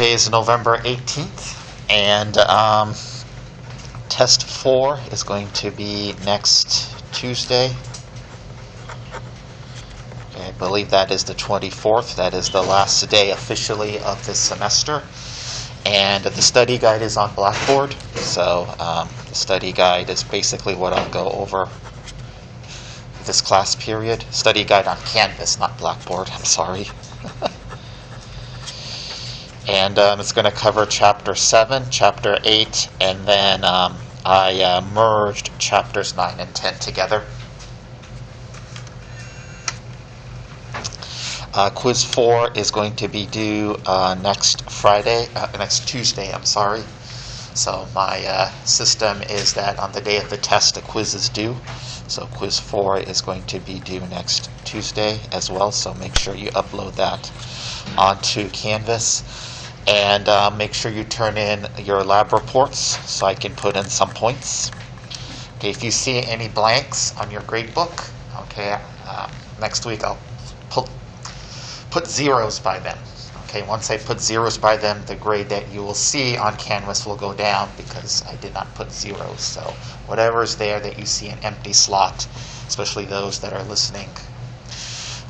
Today is November 18th, and test 4 is going to be next Tuesday. Okay, I believe that is the 24th. That is the last day officially of this semester. And the study guide is on Blackboard. So the study guide is basically what I'll go over this class period. Study guide on Canvas, not Blackboard. I'm sorry. And it's going to cover Chapter 7, Chapter 8, and then I merged Chapters 9 and 10 together. Quiz 4 is going to be due next Tuesday, I'm sorry. So my system is that on the day of the test, the quiz is due. So Quiz 4 is going to be due next Tuesday as well, so make sure you upload that onto Canvas. And make sure you turn in your lab reports so I can put in some points. Okay, if you see any blanks on your grade book, okay, next week I'll put zeros by them. Okay, once I put zeros by them, the grade that you will see on Canvas will go down because I did not put zeros. So whatever is there that you see an empty slot, especially those that are listening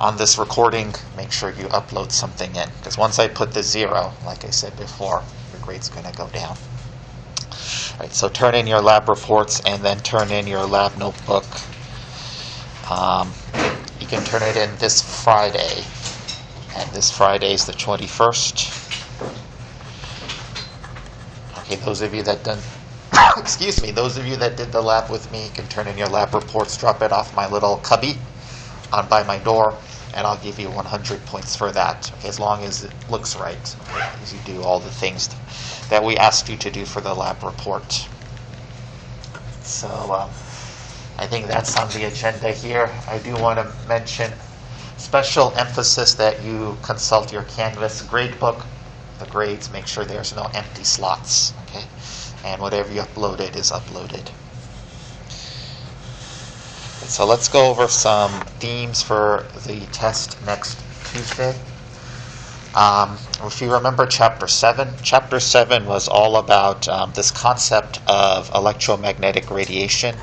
on this recording, make sure you upload something in. Because once I put the 0, like I said before, your grade's going to go down. All right, so turn in your lab reports and then turn in your lab notebook. You can turn it in this Friday. And this Friday is the 21st. Okay, those of you that done, those of you that did the lab with me can turn in your lab reports, drop it off my little cubby by my door, and I'll give you 100 points for that, okay, as long as it looks right, okay, as you do all the things that we asked you to do for the lab report. So I think that's on the agenda here. I do want to mention special emphasis that you consult your Canvas gradebook, the grades, make sure there's no empty slots, okay, and whatever you uploaded is uploaded. So let's go over some themes for the test next Tuesday. If you remember Chapter 7 was all about this concept of electromagnetic radiation.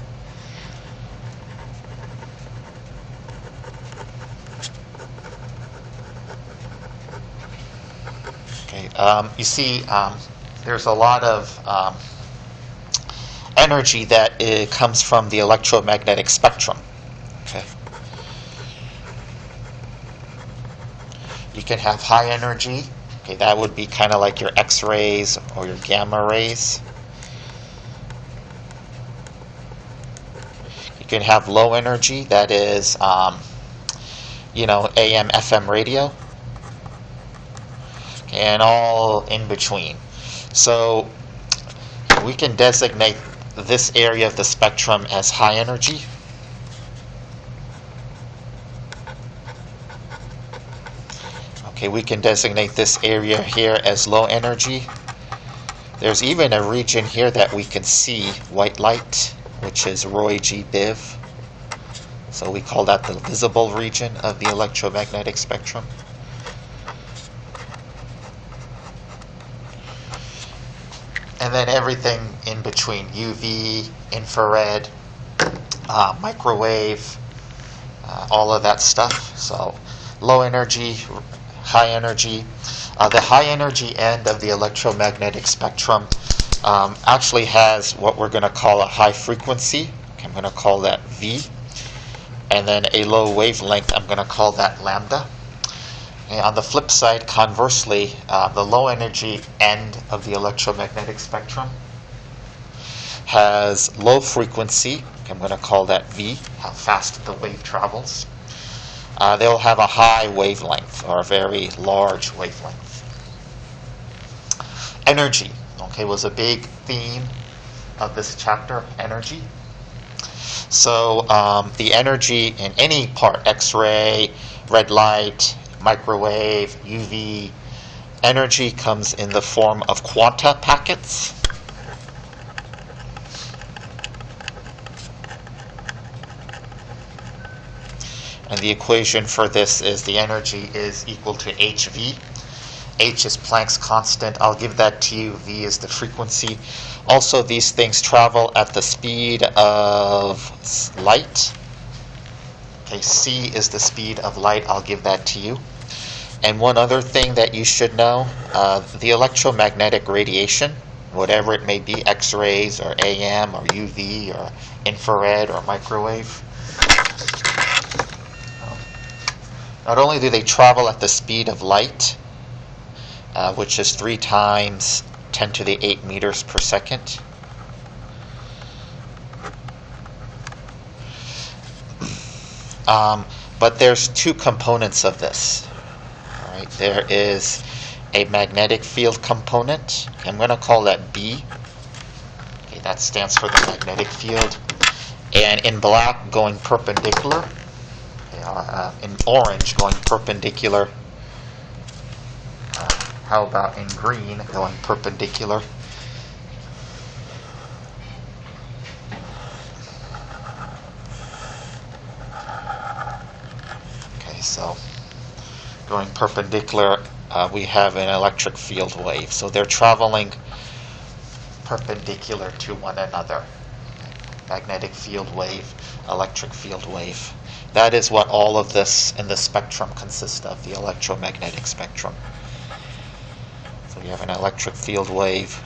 Okay, you see there's a lot of energy that comes from the electromagnetic spectrum. Okay. You can have high energy. Okay, that would be kind of like your X-rays or your gamma rays. You can have low energy. That is, AM, FM radio, and all in between. So we can designate this area of the spectrum as high energy. Okay, we can designate this area here as low energy. There's even a region here that we can see, white light, which is Roy G. Biv. So we call that the visible region of the electromagnetic spectrum. And then everything in between, UV, infrared, microwave, all of that stuff. So low energy, high energy. The high energy end of the electromagnetic spectrum actually has what we're going to call a high frequency. Okay, I'm going to call that V. And then a low wavelength, I'm going to call that lambda. And on the flip side, conversely, the low energy end of the electromagnetic spectrum has low frequency. I'm going to call that V, how fast the wave travels. They'll have a high wavelength, or a very large wavelength. Energy, okay, was a big theme of this chapter, energy. So the energy in any part, X-ray, red light, microwave, UV, energy comes in the form of quanta packets. And the equation for this is the energy is equal to HV. H is Planck's constant. I'll give that to you. V is the frequency. Also, these things travel at the speed of light. Okay, C is the speed of light. I'll give that to you. And one other thing that you should know, the electromagnetic radiation, whatever it may be, X-rays or AM or UV or infrared or microwave, not only do they travel at the speed of light, which is 3 times 10 to the 8 meters per second, but there's 2 components of this. All right, there is a magnetic field component. I'm going to call that B. Okay, that stands for the magnetic field. And in black, going perpendicular. Okay, in orange, going perpendicular. How about in green, going perpendicular? Okay, so going perpendicular, we have an electric field wave. So they're traveling perpendicular to one another. Magnetic field wave, electric field wave. That is what all of this in the spectrum consists of, the electromagnetic spectrum. So you have an electric field wave.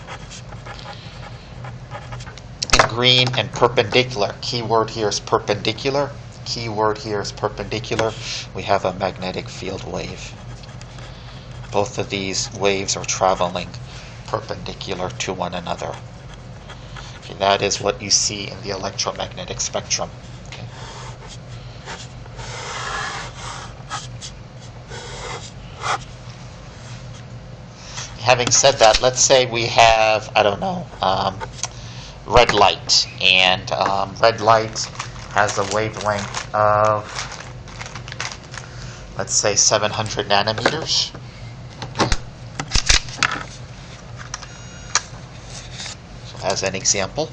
In green and perpendicular, key word here is perpendicular. Key word here is perpendicular. We have a magnetic field wave. Both of these waves are traveling perpendicular to one another. Okay, that is what you see in the electromagnetic spectrum. Okay. Having said that, let's say we have, I don't know, red light. And red light has a wavelength of, let's say, 700 nanometers. As an example,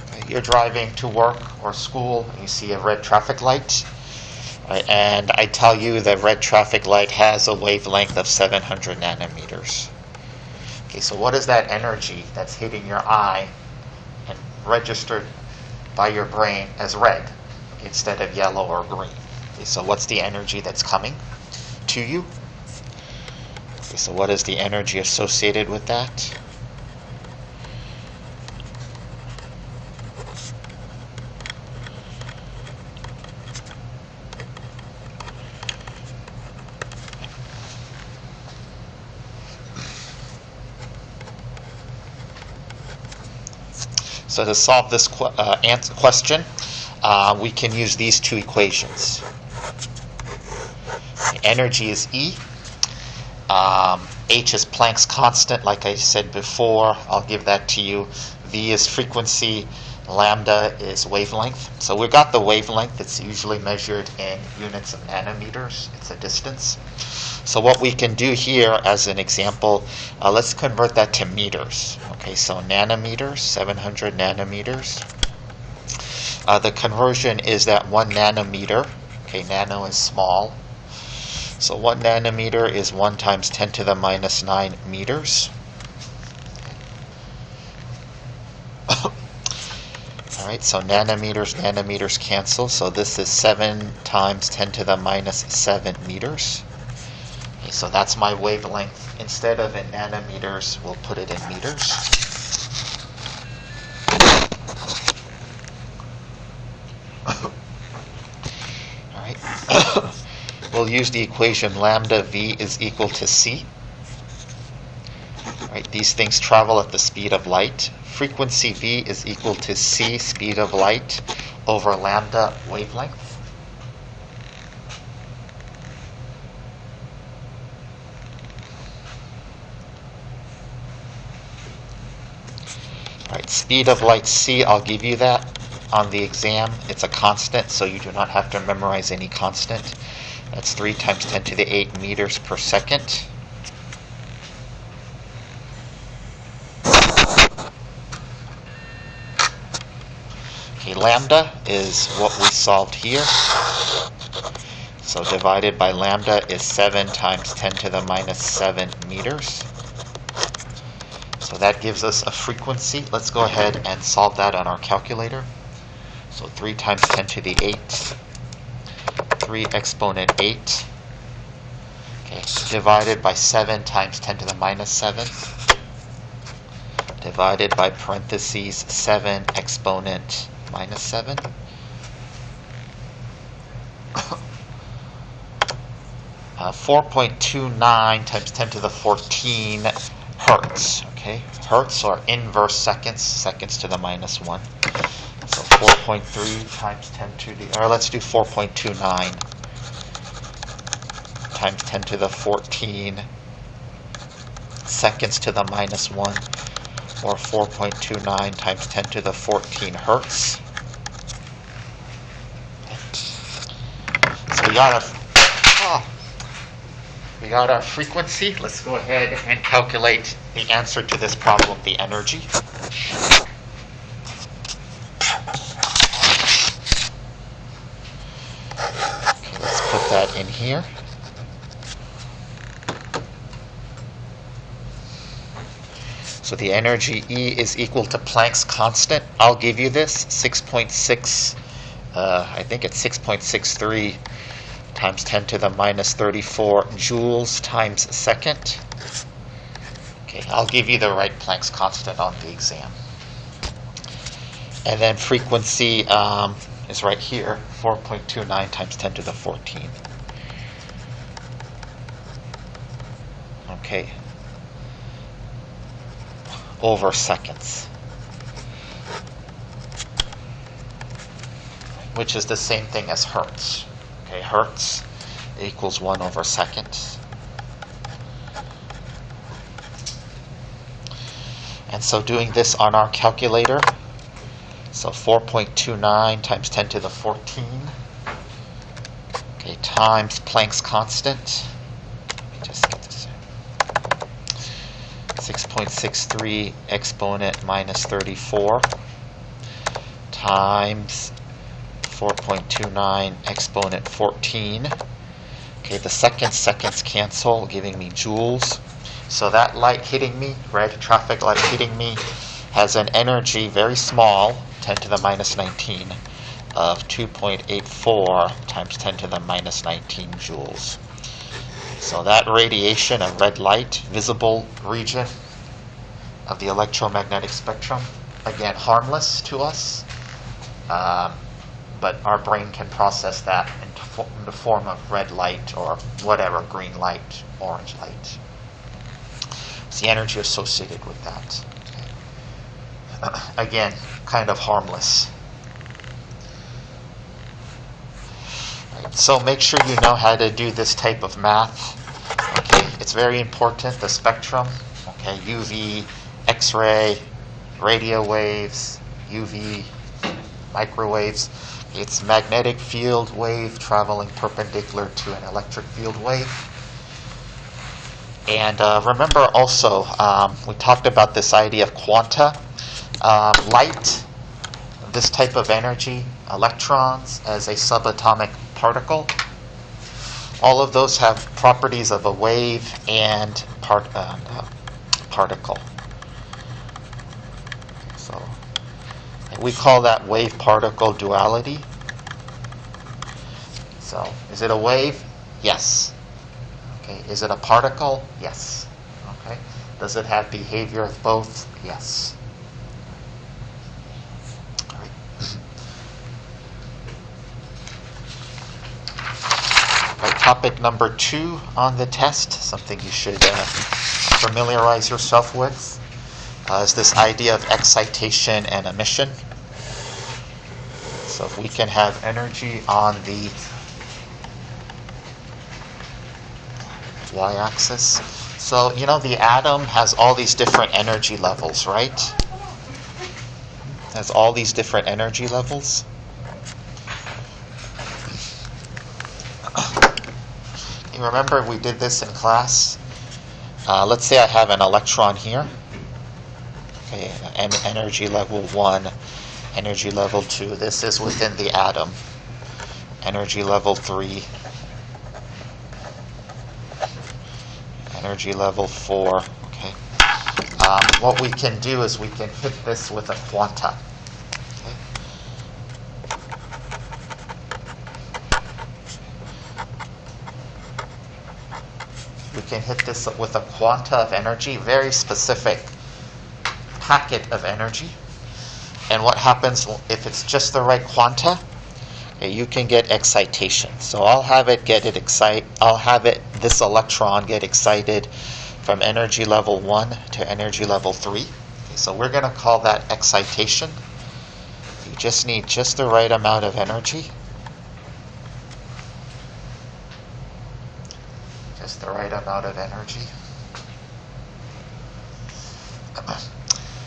okay, you're driving to work or school and you see a red traffic light, right, and I tell you the red traffic light has a wavelength of 700 nanometers. Okay, so what is that energy that's hitting your eye and registered by your brain as red instead of yellow or green? Okay, so what's the energy that's coming to you? Okay, so what is the energy associated with that? So to solve this question, we can use these 2 equations. The energy is E. H is Planck's constant, like I said before. I'll give that to you. V is frequency. Lambda is wavelength. So we've got the wavelength. It's usually measured in units of nanometers. It's a distance. So what we can do here, as an example, let's convert that to meters. Okay, so nanometers, 700 nanometers. The conversion is that 1 nanometer. Okay, nano is small. So 1 nanometer is 1 times 10 to the minus 9 meters. Alright, so nanometers cancel. So this is 7 times 10 to the minus 7 meters. Okay, so that's my wavelength. Instead of in nanometers, we'll put it in meters. Alright. We'll use the equation lambda V is equal to C. Right, these things travel at the speed of light. Frequency V is equal to C, speed of light, over lambda, wavelength. Right, speed of light C, I'll give you that on the exam. It's a constant, so you do not have to memorize any constant. That's 3 times 10 to the 8 meters per second. Okay, lambda is what we solved here. So divided by lambda is 7 times 10 to the minus 7 meters. So that gives us a frequency. Let's go ahead and solve that on our calculator. So 3 times 10 to the 8, 3 exponent 8, okay, divided by 7 times 10 to the minus 7, divided by parentheses 7 exponent minus 7. 4.29 times 10 to the 14 hertz. Okay, hertz are inverse seconds, seconds to the minus 1. So 4.3 times 10 to the, or let's do 4.29 times 10 to the 14 seconds to the minus 1, or 4.29 times 10 to the 14 hertz. So we got our frequency. Let's go ahead and calculate the answer to this problem, the energy. Okay, let's put that in here. So the energy E is equal to Planck's constant. I'll give you this, 6.6, I think it's 6.63 times 10 to the minus 34 joules times second. Okay, I'll give you the right Planck's constant on the exam. And then frequency is right here, 4.29 times 10 to the 14. Okay, over seconds, which is the same thing as hertz. Okay, hertz equals 1 over second. And so doing this on our calculator, so 4.29 times 10 to the 14, okay, times Planck's constant. Let me just get this in. 6.63 exponent minus 34 times 4.29 exponent 14. Okay, the seconds cancel, giving me joules. So that light hitting me, red traffic light hitting me, has an energy very small, 10 to the minus 19, of 2.84 times 10 to the minus 19 joules. So that radiation of red light, visible region of the electromagnetic spectrum, again, harmless to us. But our brain can process that in the form of red light or whatever, green light, orange light. It's the energy associated with that. Okay. Again, kind of harmless. Right. So make sure you know how to do this type of math. Okay, it's very important, the spectrum. Okay, UV, X-ray, radio waves, UV, microwaves. It's magnetic field wave traveling perpendicular to an electric field wave. And remember also, we talked about this idea of quanta. Light, this type of energy, electrons as a subatomic particle, all of those have properties of a wave and particle. So we call that wave-particle duality. So, is it a wave? Yes. Okay. Is it a particle? Yes. Okay. Does it have behavior of both? Yes. All right. All right, topic number 2 on the test, something you should familiarize yourself with, is this idea of excitation and emission. So if we can have energy on the y-axis. So, you know, the atom has all these different energy levels, right? Has all these different energy levels. You remember we did this in class? Let's say I have an electron here. Okay, energy level 1, energy level 2. This is within the atom. Energy level 3, Energy level 4. Okay. What we can do is we can hit this with a quanta. Okay. We can hit this with a quanta of energy, very specific packet of energy. And what happens if it's just the right quanta? Okay, you can get excitation. So I'll have this electron get excited from energy level 1 to energy level 3. Okay, so we're going to call that excitation. You just need just the right amount of energy. Just the right amount of energy.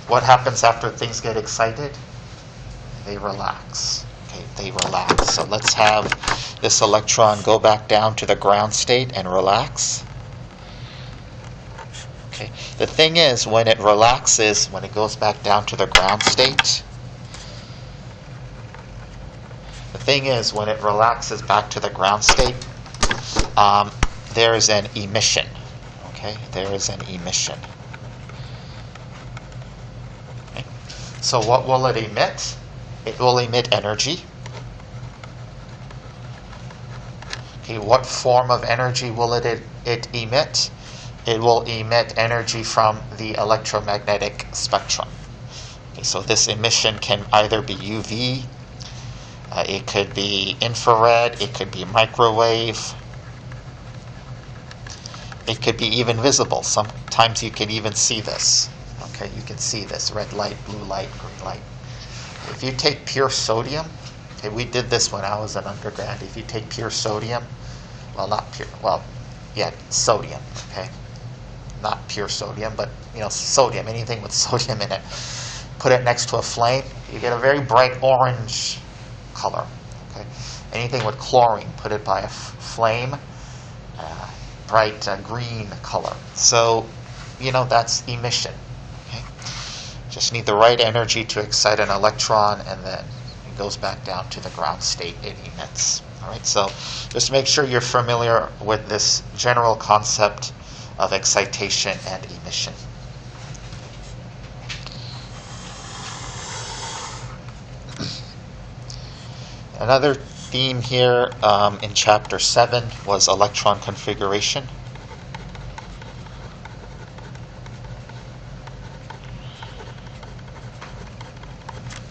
What happens after things get excited? They relax. Okay, they relax. So let's have this electron go back down to the ground state and relax. Okay. The thing is, when it relaxes, when it goes back down to the ground state, back to the ground state, there is an emission. Okay, there is an emission. Okay. So what will it emit? It will emit energy. Okay, what form of energy will it emit? It will emit energy from the electromagnetic spectrum. Okay, so this emission can either be UV, it could be infrared, it could be microwave, it could be even visible. Sometimes you can even see this. Okay, you can see this red light, blue light, green light. If you take pure sodium, okay, we did this when I was an undergrad. If you take pure sodium, sodium, okay, not pure sodium, but sodium, anything with sodium in it, put it next to a flame, you get a very bright orange color. Okay, anything with chlorine, put it by a flame, bright green color. So, that's emission. Okay, just need the right energy to excite an electron, and then it goes back down to the ground state. It emits. All right, so just make sure you're familiar with this general concept of excitation and emission. Another theme here in Chapter 7 was electron configuration.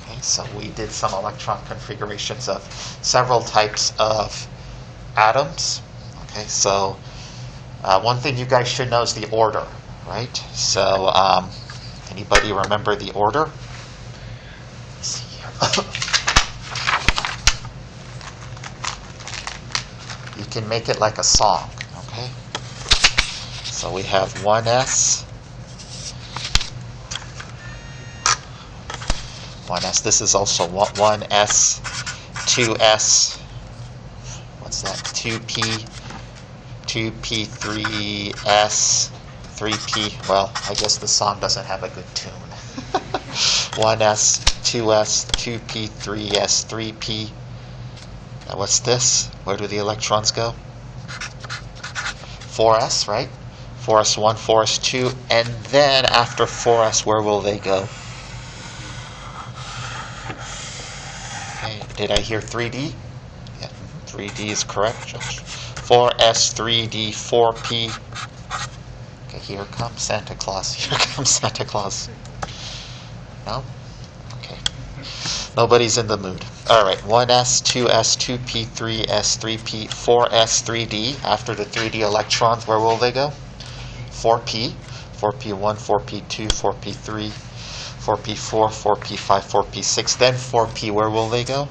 Okay, so we did some electron configurations of several types of atoms. Okay, so one thing you guys should know is the order, right? So anybody remember the order? Let's see here. You can make it like a song, okay? So we have 1s. 1s. This is also 1s, 2s. What's that? 2p, 2p, 3s, 3p. Well, I guess the song doesn't have a good tune. 1s, 2s, 2p, 3s, 3p. Now what's this? Where do the electrons go? 4s, right? 4s1, 4s2, and then after 4s, where will they go? Okay, did I hear 3d? Yeah, 3d is correct, Josh. 4s, 3d, 4p. Okay, here comes Santa Claus. Here comes Santa Claus. No? Okay. Nobody's in the mood. All right, 1s, 2s, 2p, 3s, 3p, 4s, 3d. After the 3d electrons, where will they go? 4p, 4p1, 4p2, 4p3, 4p4, 4p5, 4p6. Then 4p, where will they go?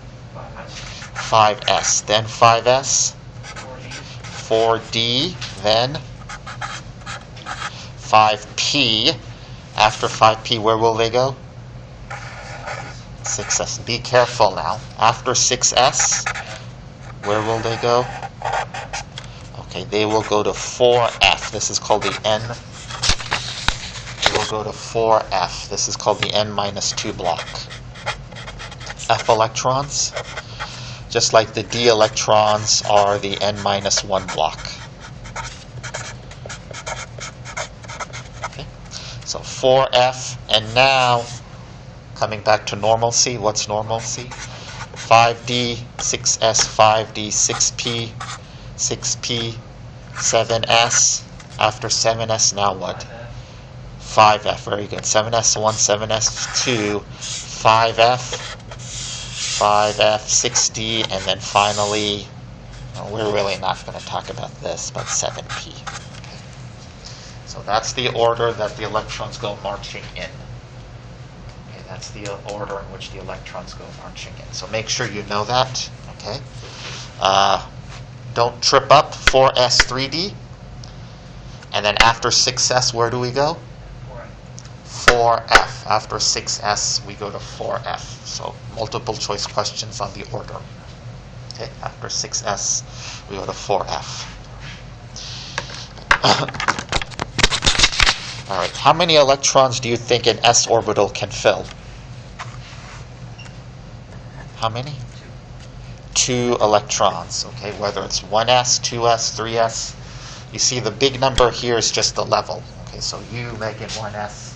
5s. Then 5s, 4d, then 5p. After 5p, where will they go? 6s. Be careful now. After 6s, where will they go? Okay, they will go to 4f. This is called the n. They will go to 4f. This is called the n-2 block. F electrons, just like the d electrons, are the n-1 block. So 4F, and now coming back to normalcy. What's normalcy? 5D, 6S, 5D, 6P, 6P, 7S. After 7S, now what? 5F, very good. 7S1, 7S2, 5F, 5F, 6D, and then finally, well, we're really not going to talk about this, but 7P. Okay. So that's the order that the electrons go marching in. Okay, that's the order in which the electrons go marching in. So make sure you know that. Okay. Don't trip up. 4S, 3D. And then after 6S, where do we go? 4F. After 6S, we go to 4F. So multiple choice questions on the order. Okay, after 6S, we go to 4F. All right, how many electrons do you think an S orbital can fill? How many? 2 electrons, okay, whether it's 1S, 2S, 3S. You see the big number here is just the level. Okay, so you, Megan, 1S,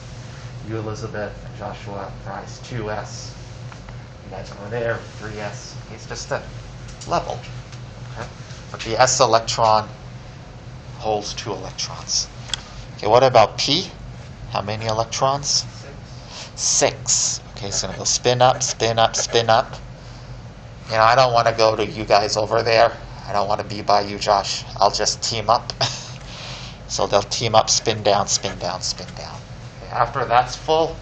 you, Elizabeth, and Joshua, Bryce, 2S. You guys over there, 3S. Okay, it's just a level. Okay? But the S electron holds 2 electrons. Okay, what about P? How many electrons? 6. Okay, so it'll spin up, spin up, spin up. You know, I don't want to go to you guys over there. I don't want to be by you, Josh. I'll just team up. So they'll team up, spin down, spin down, spin down. Okay, after that's full,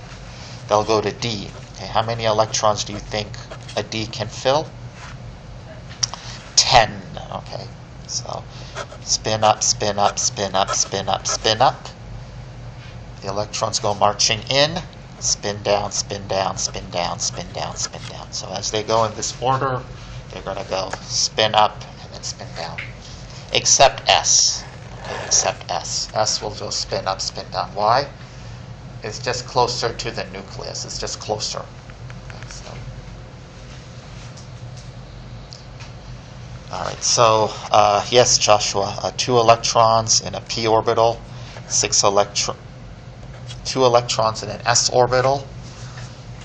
they'll go to D. Okay, how many electrons do you think a D can fill? 10. Okay, so spin up, spin up, spin up, spin up, spin up. The electrons go marching in. Spin down, spin down, spin down, spin down, spin down. So as they go in this order, they're going to go spin up and then spin down. Except S. Okay, except S. S will just spin up, spin down. Why? It's just closer to the nucleus. It's just closer. Okay, so. All right, so yes, Joshua, 2 electrons in a p orbital, 2 electrons in an s orbital,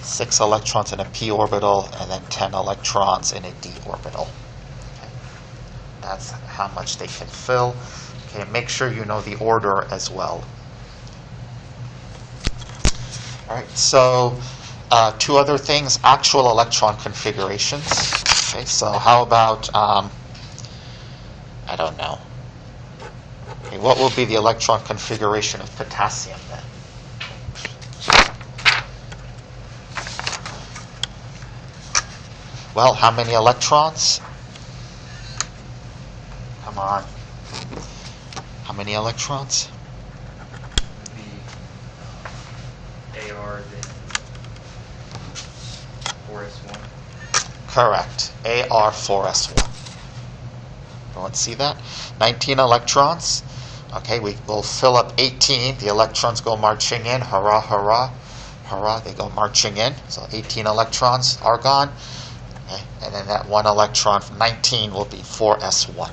6 electrons in a p orbital, and then 10 electrons in a d orbital. Okay. That's how much they can fill. Okay, make sure you know the order as well. All right, so 2 other things, actual electron configurations. Okay, so how about, I don't know. Okay, what will be the electron configuration of potassium then? Well, how many electrons? Come on. How many electrons? The AR, the 4s1. Correct. AR4S1. Let's see that. 19 electrons. Okay, we will fill up 18. The electrons go marching in. Hurrah, hurrah, hurrah. They go marching in. So 18 electrons are gone. Okay, and then that 1 electron from 19 will be 4s1.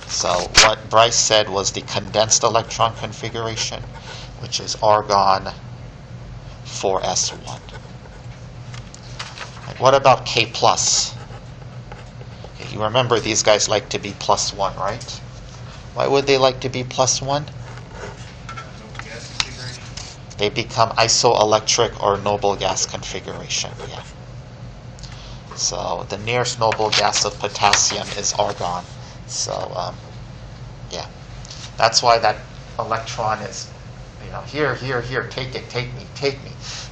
So what Bryce said was the condensed electron configuration, which is argon 4s1. What about K plus? Okay, you remember these guys like to be +1, right? Why would they like to be +1? They become isoelectric or noble gas configuration. Yeah. So the nearest noble gas of potassium is argon. So yeah, that's why that electron is, you know, here, here, here. Take it, take me, take me,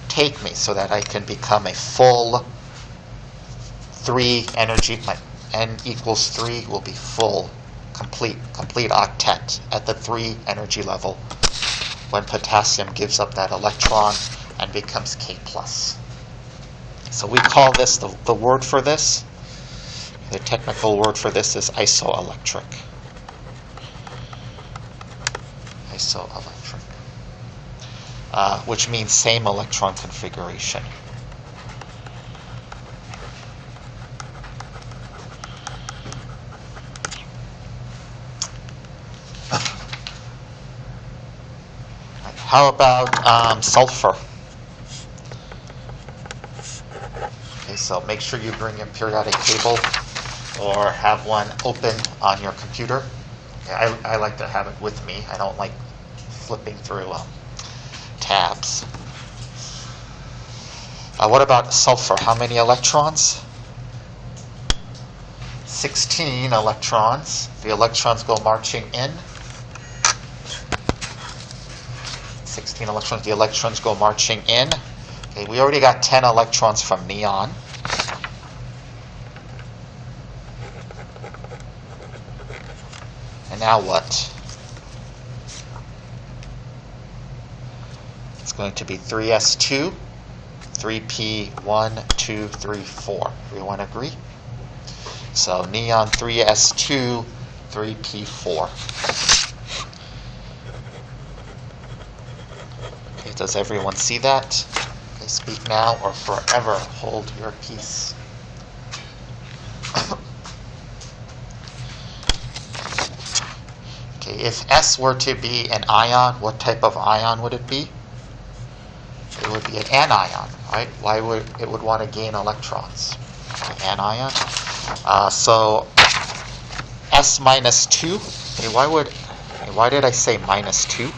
take me, so that I can become a full 3 energy. My n equals 3 will be full, complete octet at the 3 energy level when potassium gives up that electron and becomes K plus. So we call this, the word for this, the technical word for this is isoelectric. Isoelectric. Which means same electron configuration. How about sulfur? Okay, so make sure you bring your periodic table or have one open on your computer. Yeah, I like to have it with me. I don't like flipping through tabs. What about sulfur? How many electrons? 16 electrons. The electrons go marching in. 16 electrons. The electrons go marching in. Okay, we already got 10 electrons from neon. And now what? It's going to be 3s2, 3p1, 2, 3, 4. Everyone agree? So neon 3s2, 3p4. Okay, does everyone see that? Okay, speak now or forever hold your peace. Okay, if S were to be an ion, what type of ion would it be? It would be an anion, right? Why would it would want to gain electrons? Anion. So S minus 2. Okay, why did I say minus 2?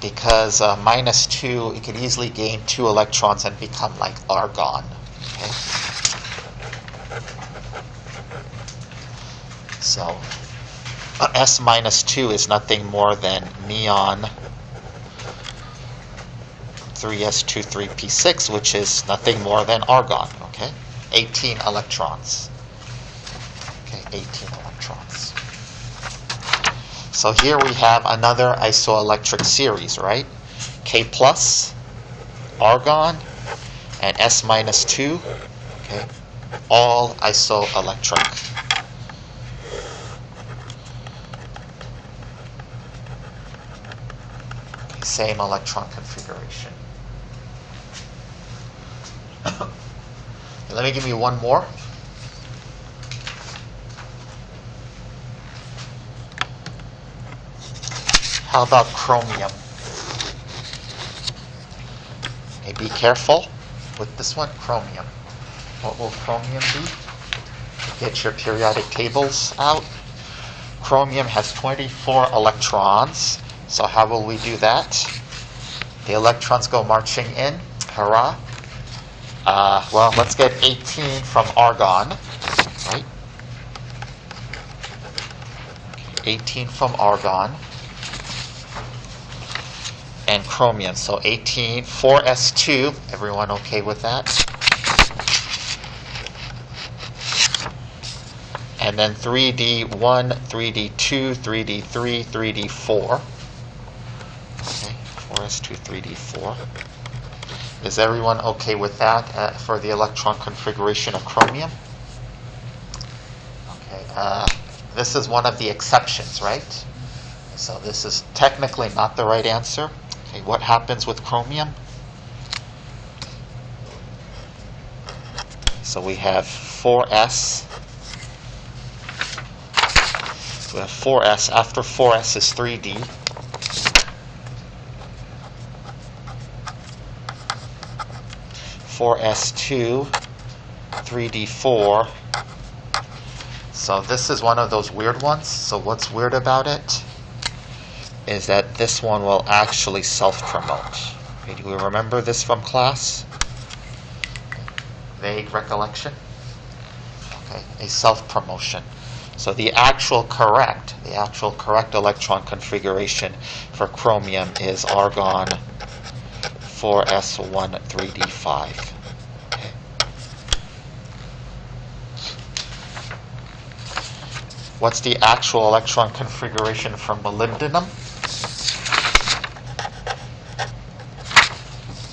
Because minus 2, it could easily gain 2 electrons and become like argon. Okay? So S minus 2 is nothing more than neon 3s2, 3p6, which is nothing more than argon, okay? 18 electrons. Okay, 18 electrons. So here we have another isoelectric series, right? K plus, argon, and S minus 2, okay? All isoelectric. Okay, same electron configuration. Let me give you one more. How about chromium? Okay, be careful with this one, chromium. What will chromium do? Get your periodic tables out. Chromium has 24 electrons. So how will we do that? The electrons go marching in. Hurrah. Well, let's get 18 from argon, right? 18 from argon. And chromium. So 18, 4s2. Everyone okay with that? And then 3d1, 3d2, 3d3, 3d4. Okay, 4s2, 3d4. Is everyone okay with that for the electron configuration of chromium? Okay, this is one of the exceptions, right? So this is technically not the right answer. Okay, what happens with chromium? So we have 4s. So we have 4s. After 4s is 3d. 4s2, 3d4. So this is one of those weird ones. So what's weird about it is that this one will actually self-promote. Okay, do we remember this from class? Vague recollection? Okay, a self-promotion. So the actual correct electron configuration for chromium is argon 4s1, 3d5. Okay. What's the actual electron configuration for molybdenum?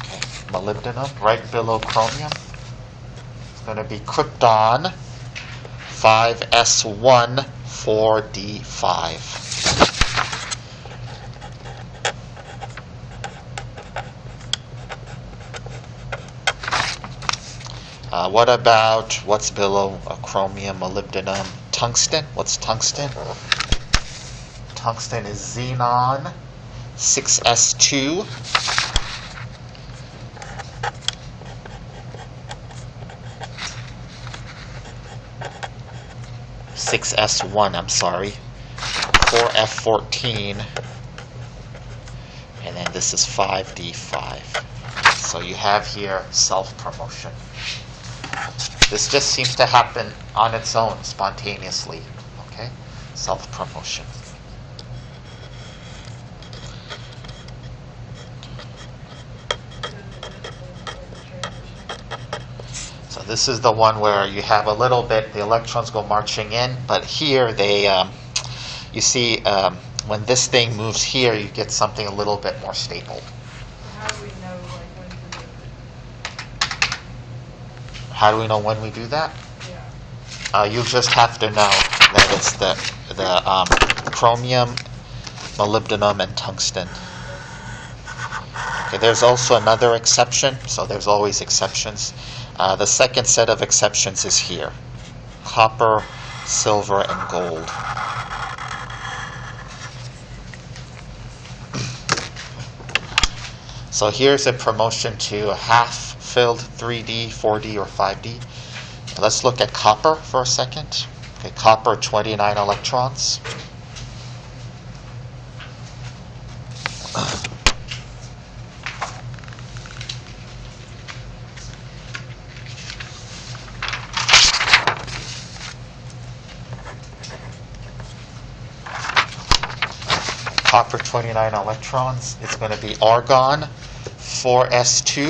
Okay, molybdenum, right below chromium. It's going to be krypton 5s1, 4d5. What about what's below chromium, molybdenum, tungsten? What's tungsten? tungsten is xenon 6s2. 6s1, I'm sorry. 4f14. And then this is 5d5. So you have here self-promotion. This just seems to happen on its own, spontaneously. Okay? Self-promotion. So this is the one where you have a little bit, the electrons go marching in, but here they, you see, when this thing moves here, you get something a little bit more stable. How do we know when to do it? How do we know when we do that? Yeah. You just have to know that it's the chromium, molybdenum, and tungsten. Okay, there's also another exception, so there's always exceptions. The second set of exceptions is here: copper, silver, and gold. So here's a promotion to a half-filled 3D, 4D, or 5D. Let's look at copper for a second. Okay, copper, 29 electrons. Copper, 29 electrons. It's going to be argon, 4s2.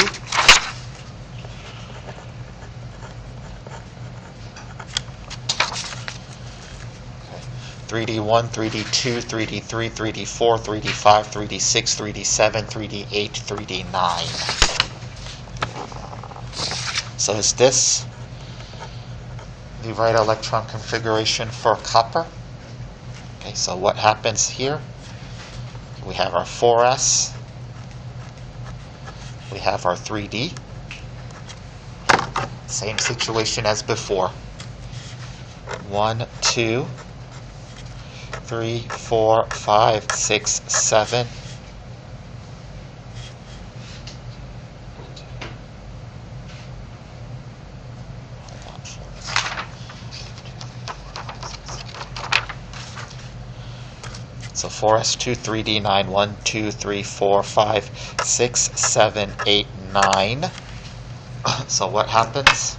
3d1, 3d2, 3d3, 3d4, 3d5, 3d6, 3d7, 3d8, 3d9. So is this the right electron configuration for copper? Okay, so what happens here? We have our 4s, we have our 3d. Same situation as before. 1, 2, 3, 4, 5, 6, 7. So 4s2, 3d9, 1, 2, 3, 4, 5, 6, 7, 8, 9. So what happens?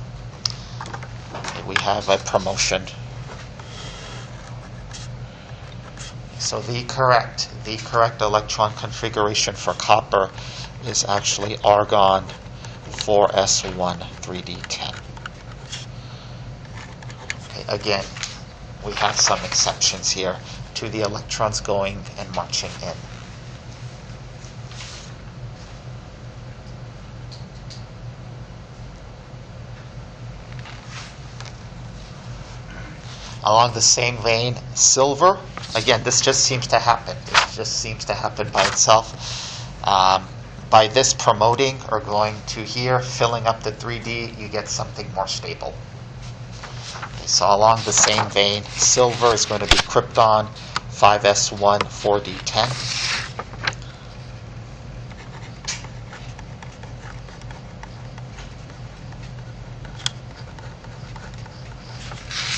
We have a promotion. So the correct electron configuration for copper is actually argon 4s1 3d10. Okay, again, we have some exceptions here to the electrons going and marching in. Along the same vein, silver. Again, this just seems to happen. It just seems to happen by itself. By this promoting or going to here, filling up the 3D, you get something more stable. Okay, so along the same vein, silver is going to be krypton 5s1 4d10.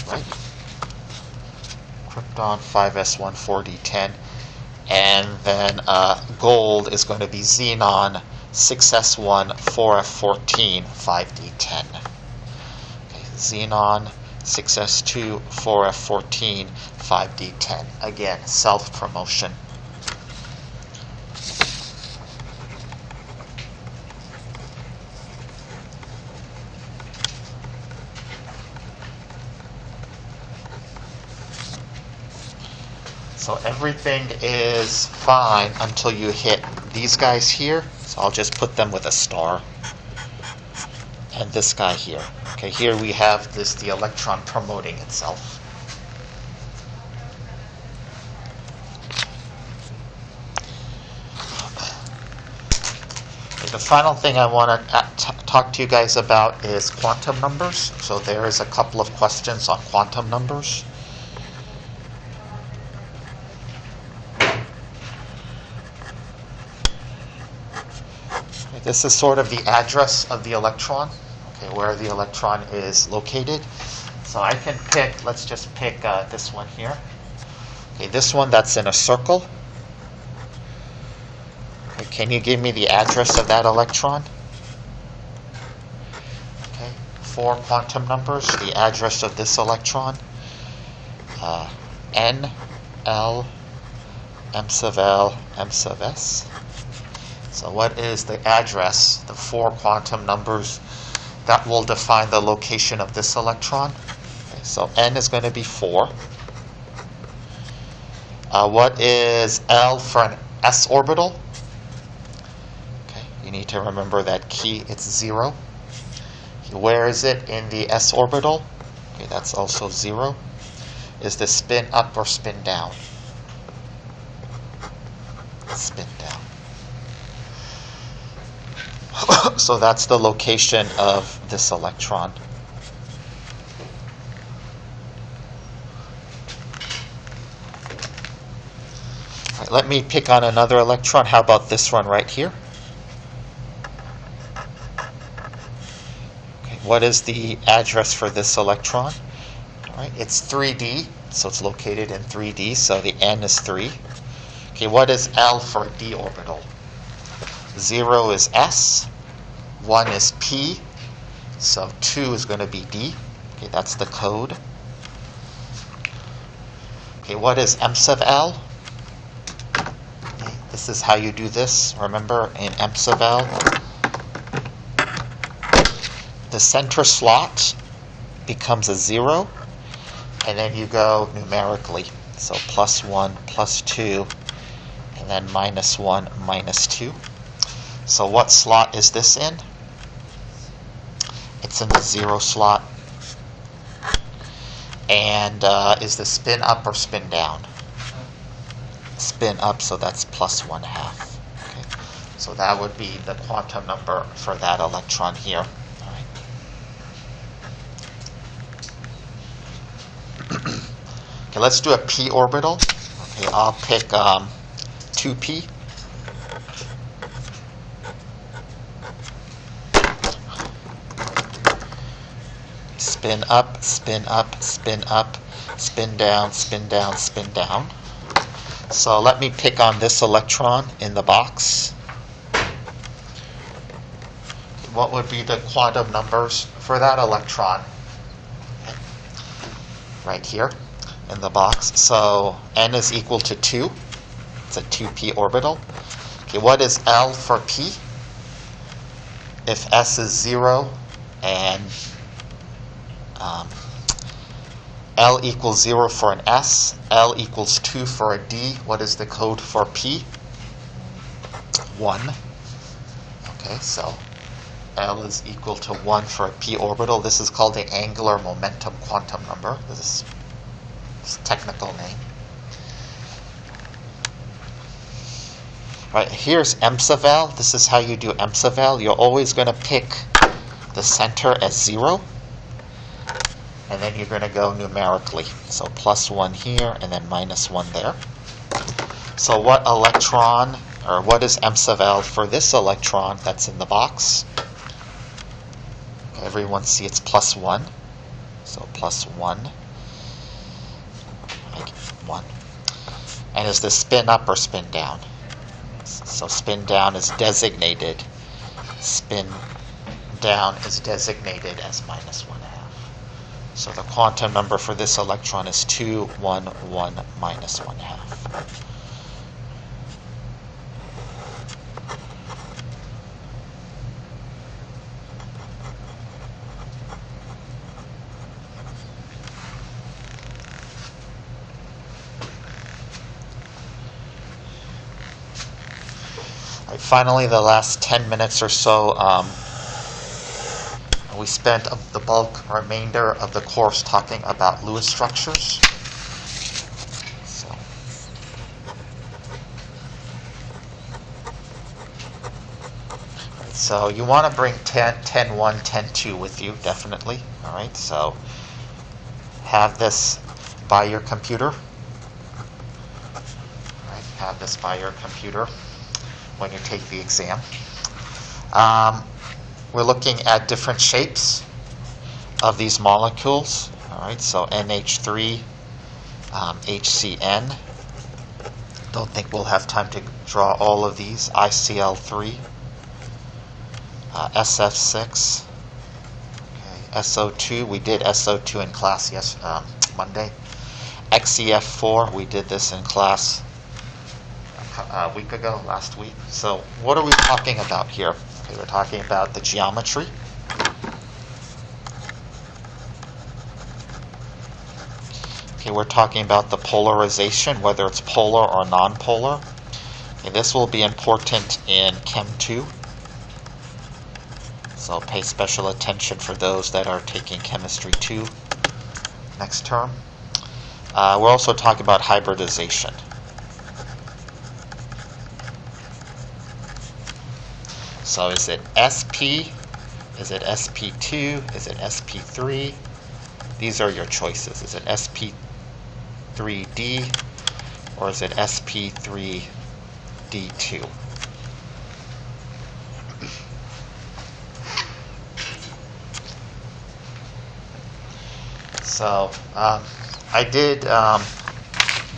Right. Krypton 5s1 4d10, and then gold is going to be xenon 6s1 4f14 5d10. Okay, xenon 6s2 4f14 5d10. Again, self-promotion. So everything is fine until you hit these guys here. So I'll just put them with a star. And this guy here. Okay, here we have the electron promoting itself. Okay, the final thing I want to talk to you guys about is quantum numbers. So there is a couple of questions on quantum numbers. Okay, this is sort of the address of the electron, okay, where the electron is located. So I can pick, let's just pick this one here. Okay, this one that's in a circle. Okay, can you give me the address of that electron? Okay, 4 quantum numbers, the address of this electron. N, L, M sub L, M sub S. So what is the address, the 4 quantum numbers that will define the location of this electron? Okay, so N is going to be 4. What is L for an S orbital? Okay, you need to remember that key, it's 0. Okay, where is it in the S orbital? Okay, that's also 0. Is the spin up or spin down? Spin down. So that's the location of this electron. All right, let me pick on another electron. How about this one right here? Okay, what is the address for this electron? All right, it's 3D, so it's located in 3D, so the N is 3. Okay, what is L for a D orbital? 0 is S, 1 is P, so 2 is going to be D. Okay, that's the code. Okay, what is M sub L? Okay, this is how you do this. Remember, in M sub L, the center slot becomes a 0, and then you go numerically. So +1, +2, and then -1, -2. So what slot is this in? It's in the 0 slot. And is the spin up or spin down? Spin up, so that's +1/2. Okay. So that would be the quantum number for that electron here. All right. Okay, let's do a p orbital. Okay, I'll pick 2p. Spin up, spin up, spin up, spin down, spin down, spin down. So let me pick on this electron in the box. What would be the quantum numbers for that electron? Right here in the box. So N is equal to 2. It's a 2p orbital. Okay, what is L for p? If S is 0 and L equals 0 for an S, L equals 2 for a D. What is the code for P? 1. Okay, so L is equal to 1 for a p orbital. This is called the angular momentum quantum number. This is its technical name. Right, here's M sub L. This is how you do M sub L. You're always going to pick the center as 0. And then you're going to go numerically. So +1 here, and then -1 there. So what electron, or what is M sub L for this electron that's in the box? Okay, everyone see it's +1. So +1. 1. And is this spin up or spin down? So spin down is designated. Spin down is designated as -1/2. So the quantum number for this electron is 2, 1, 1, -1/2. Right, finally, the last 10 minutes or so, we spent the bulk remainder of the course talking about Lewis structures. So you want to bring 10.1, 10.2 with you, definitely. All right, so have this by your computer. All right, have this by your computer when you take the exam. We're looking at different shapes of these molecules. All right, so NH3, HCN. Don't think we'll have time to draw all of these. ICL3, SF6, okay, SO2. We did SO2 in class Monday. XEF4, we did this in class a week ago, last week. So what are we talking about here? Okay, we're talking about the geometry. Okay, we're talking about the polarization, whether it's polar or nonpolar. Okay, this will be important in Chem 2. So pay special attention for those that are taking Chemistry 2 next term. We're also talking about hybridization. So is it SP? Is it SP2? Is it SP3? These are your choices. Is it SP3D or is it SP3D2? So I did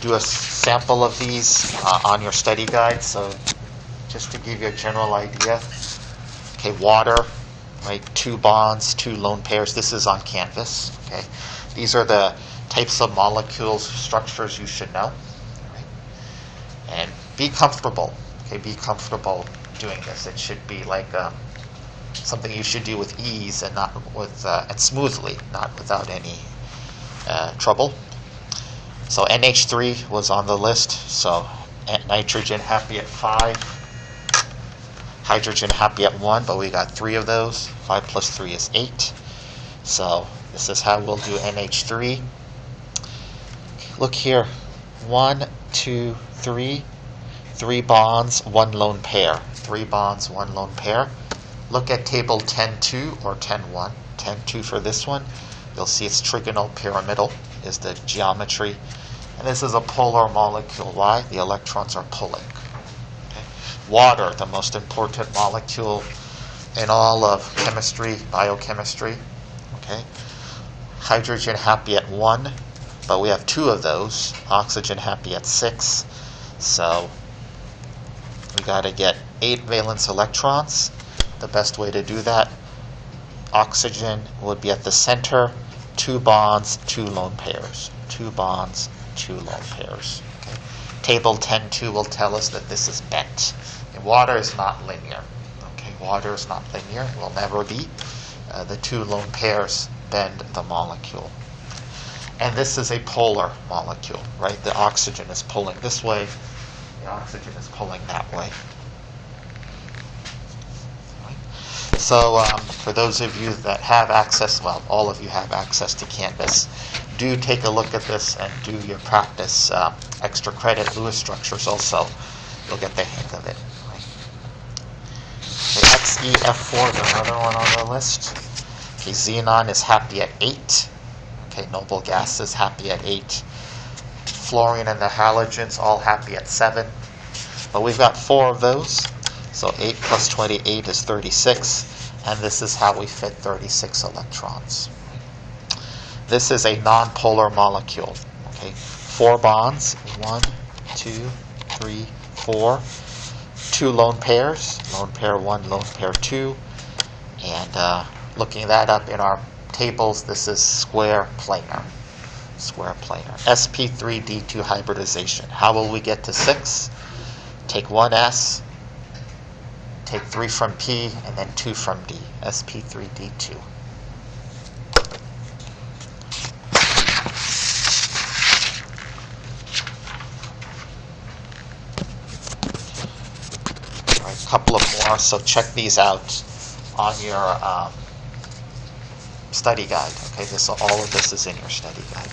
do a sample of these on your study guide. So just to give you a general idea. Okay, water, right? 2 bonds, 2 lone pairs. This is on Canvas. Okay, these are the types of molecules, structures you should know. Right? And be comfortable. Okay, be comfortable doing this. It should be like something you should do with ease and not with and smoothly, not without any trouble. So NH3 was on the list. So nitrogen happy at 5. Hydrogen happy at 1, but we got 3 of those. 5 plus 3 is 8. So this is how we'll do NH3. Look here. 1, 2, 3. 3 bonds, 1 lone pair. 3 bonds, 1 lone pair. Look at table 10.2 or 10.1. 10.2 for this one. You'll see it's trigonal pyramidal is the geometry. And this is a polar molecule. Why? The electrons are pulling. Water, the most important molecule in all of chemistry, biochemistry. Okay, hydrogen happy at 1, but we have 2 of those. Oxygen happy at 6, so we got to get 8 valence electrons. The best way to do that, oxygen would be at the center. 2 bonds, 2 lone pairs. 2 bonds, 2 lone pairs. Okay. Table 10.2 will tell us that this is bent. Water is not linear. Okay, water is not linear. It will never be. The 2 lone pairs bend the molecule. And this is a polar molecule, right? The oxygen is pulling this way. The oxygen is pulling that way. Right? So for those of you that have access, well, all of you have access to Canvas, do take a look at this and do your practice. Extra credit, Lewis structures also. You'll get the hang of it. Okay, XEF4 is another one on the list. Okay, xenon is happy at 8. Okay, noble gases happy at 8. Fluorine and the halogens all happy at 7. But we've got 4 of those. So 8 plus 28 is 36. And this is how we fit 36 electrons. This is a nonpolar molecule. Okay, 4 bonds. 1, 2, 3, 4. 2 lone pairs, lone pair 1, lone pair 2, and looking that up in our tables, this is square planar. SP3D2 hybridization. How will we get to 6? Take 1 S, take 3 from P, and then 2 from D. SP3D2. Couple of more, so check these out on your study guide. Okay, all of this is in your study guide.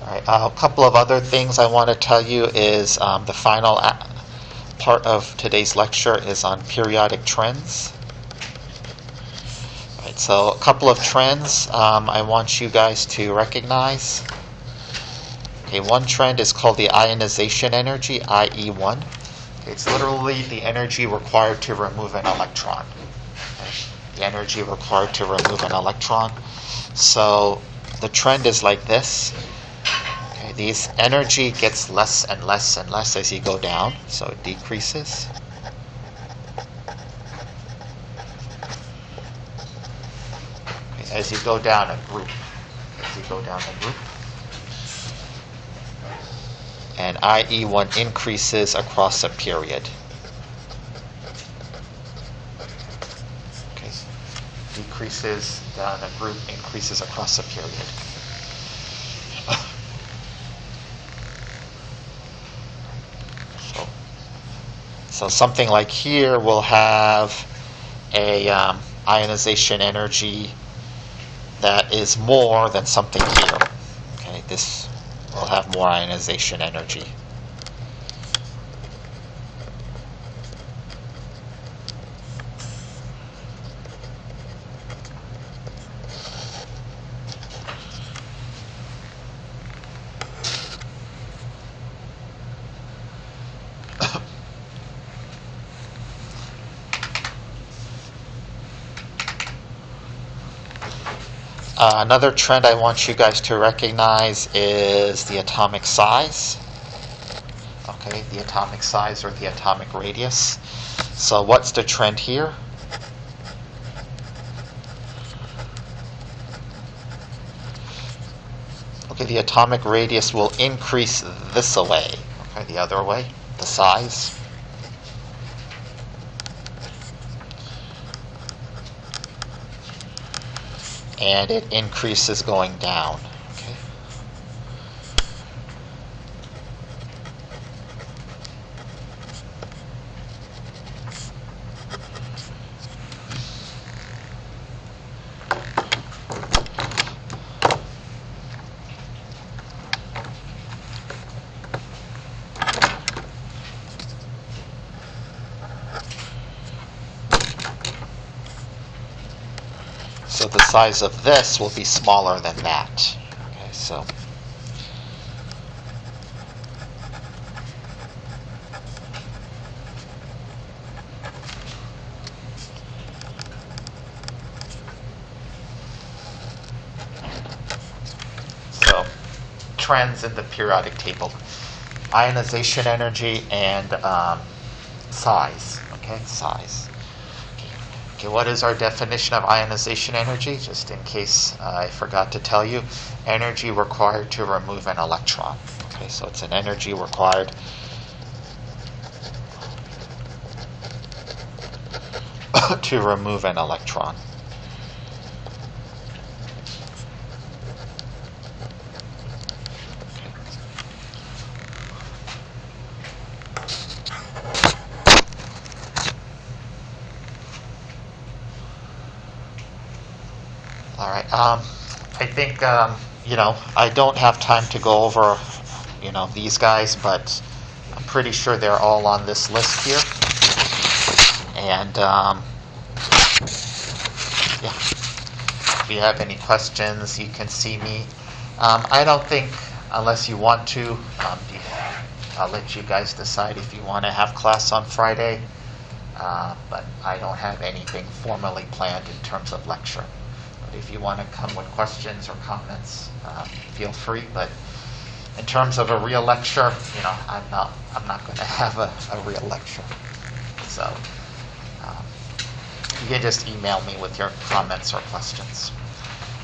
All right, a couple of other things I want to tell you is the final part of today's lecture is on periodic trends. So a couple of trends I want you guys to recognize. Okay, one trend is called the ionization energy, IE1. Okay, it's literally the energy required to remove an electron. Okay, the energy required to remove an electron. So the trend is like this. Okay, this energy gets less and less and less as you go down, so it decreases. Okay, as you go down a group. And IE1 increases across a period. Okay. Decreases down a group, increases across a period. So something like here will have a ionization energy that is more than something here. Okay, this will have more ionization energy. Another trend I want you guys to recognize is the atomic size. Okay, the atomic size or the atomic radius. So what's the trend here? Okay, the atomic radius will increase this away. Okay, the other way, the size. And it increases going down. Okay. So the size of this will be smaller than that. Okay, so trends in the periodic table: ionization energy and size. Okay, size. Okay, what is our definition of ionization energy? Just in case I forgot to tell you, energy required to remove an electron. Okay, so it's an energy required to remove an electron. All right. I think I don't have time to go over these guys, but I'm pretty sure they're all on this list here. And yeah, if you have any questions, you can see me. I don't think, unless you want to, I'll let you guys decide if you want to have class on Friday. But I don't have anything formally planned in terms of lecture. If you want to come with questions or comments, feel free. But in terms of a real lecture, I'm not going to have a real lecture. So you can just email me with your comments or questions.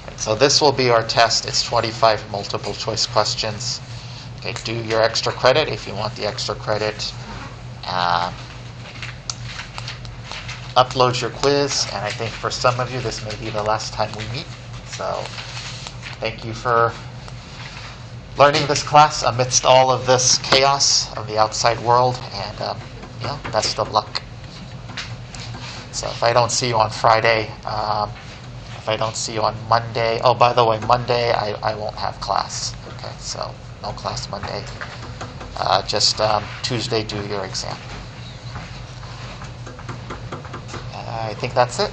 Right, so this will be our test. It's 25 multiple choice questions. Okay, do your extra credit if you want the extra credit. Upload your quiz, and I think for some of you this may be the last time we meet. So thank you for learning this class amidst all of this chaos of the outside world, and best of luck. So if I don't see you on Friday, if I don't see you on Monday, oh, by the way, Monday I won't have class. Okay, so no class Monday. Just Tuesday, do your exam. I think that's it.